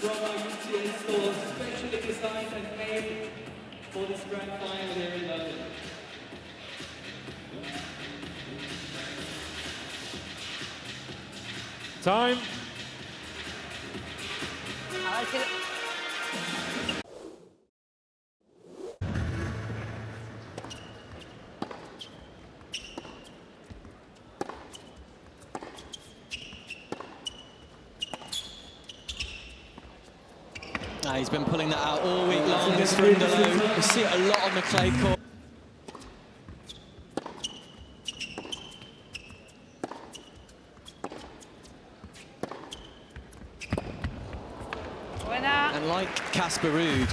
from our UTS store, specially designed and made for this grand final here in London. Time. He's been pulling that out all week long, this Cerundolo. You see it a lot on the clay court. And like Casper Ruud,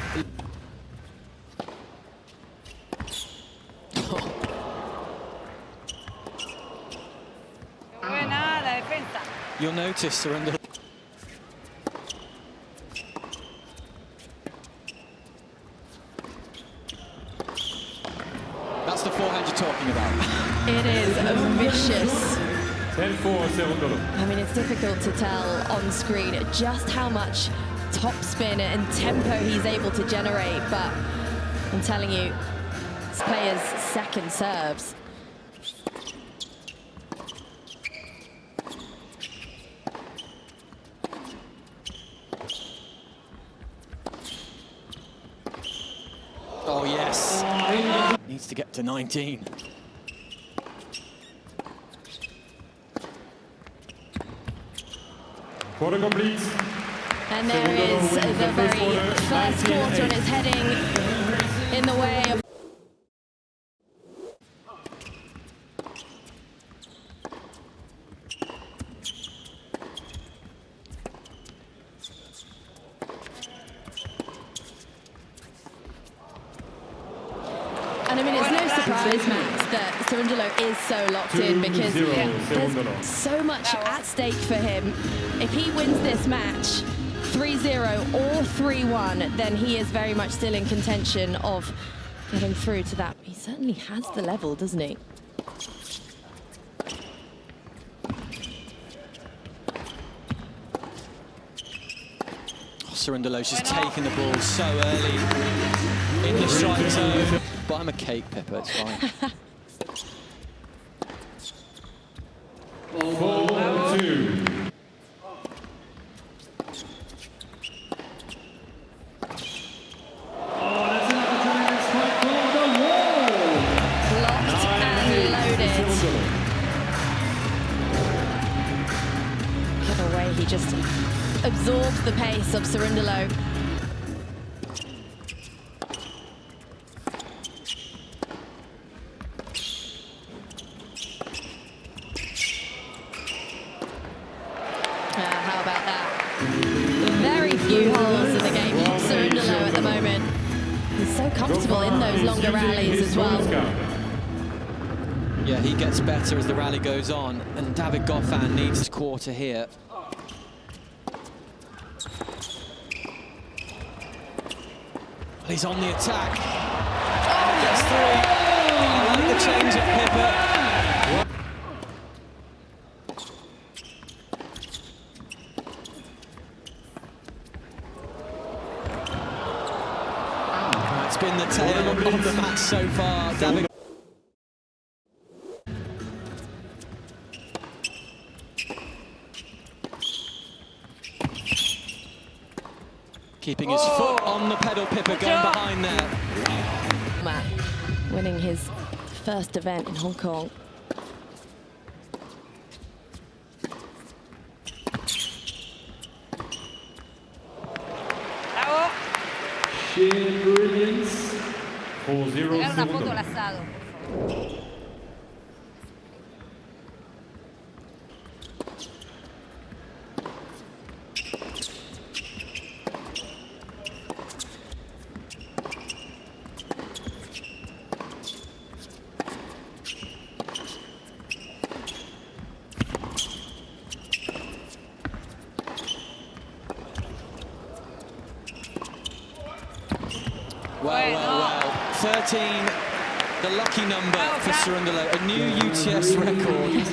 you'll notice Cerundolo. That's the forehand you're talking about. It is vicious. 10-4 Cerundolo. I mean, it's difficult to tell on screen just how much topspin and tempo he's able to generate, but I'm telling you, this player's second serves. Oh, yes. Needs to get to 19. Quarter complete. And there is the very first quarter, and it's heading in the way of... And I mean, it's no surprise, Max, that Cerundolo is so locked in, because there's so much at stake for him. If he wins this match 3-0 or 3-1, then he is very much still in contention of getting through to that. He certainly has the level, doesn't he? Cerundolo's just taking the ball so early in the strike zone. But I'm a cake pipper, it's fine. 4-2. He just absorbs the pace of Cerundolo. How about that? Very few holes in the game for Cerundolo at the moment. He's so comfortable in those longer rallies as well. Yeah, he gets better as the rally goes on, and Goffin needs his quarter here. He's on the attack. Oh, gets three. I like the change at pivot. It's been the tale of the match so far. Keeping his foot on the pedal, Pippa going behind there. Matt winning his first event in Hong Kong. Sheer brilliance. 4-0 Cerundolo. Well. 13, the lucky number for Cerundolo, a new UTS record.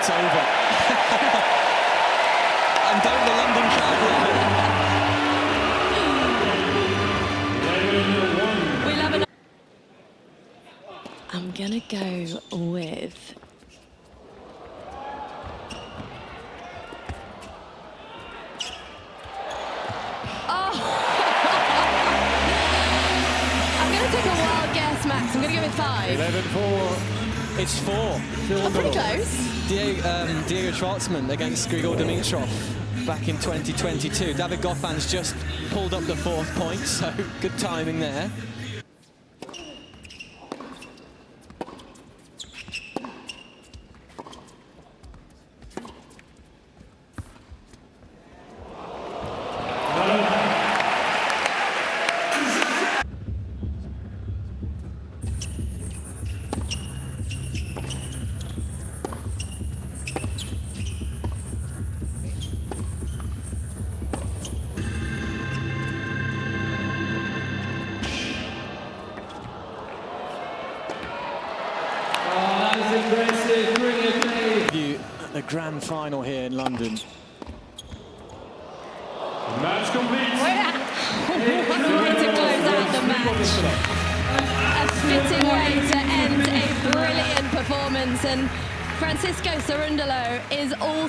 it's over. And don't the London crowd love it? We love it. I'm gonna go with I'm gonna take a wild guess, Max. I'm gonna go with 5. 11-4. It's 4. I'm pretty close. Diego Schwartzman against Grigor Dimitrov back in 2022. David Goffin's just pulled up the 4th point, so good timing there. Impressive, brilliant play. The grand final here in London. Match complete. What a way to close out the match. A fitting way to end a brilliant performance, and Francisco Cerundolo is all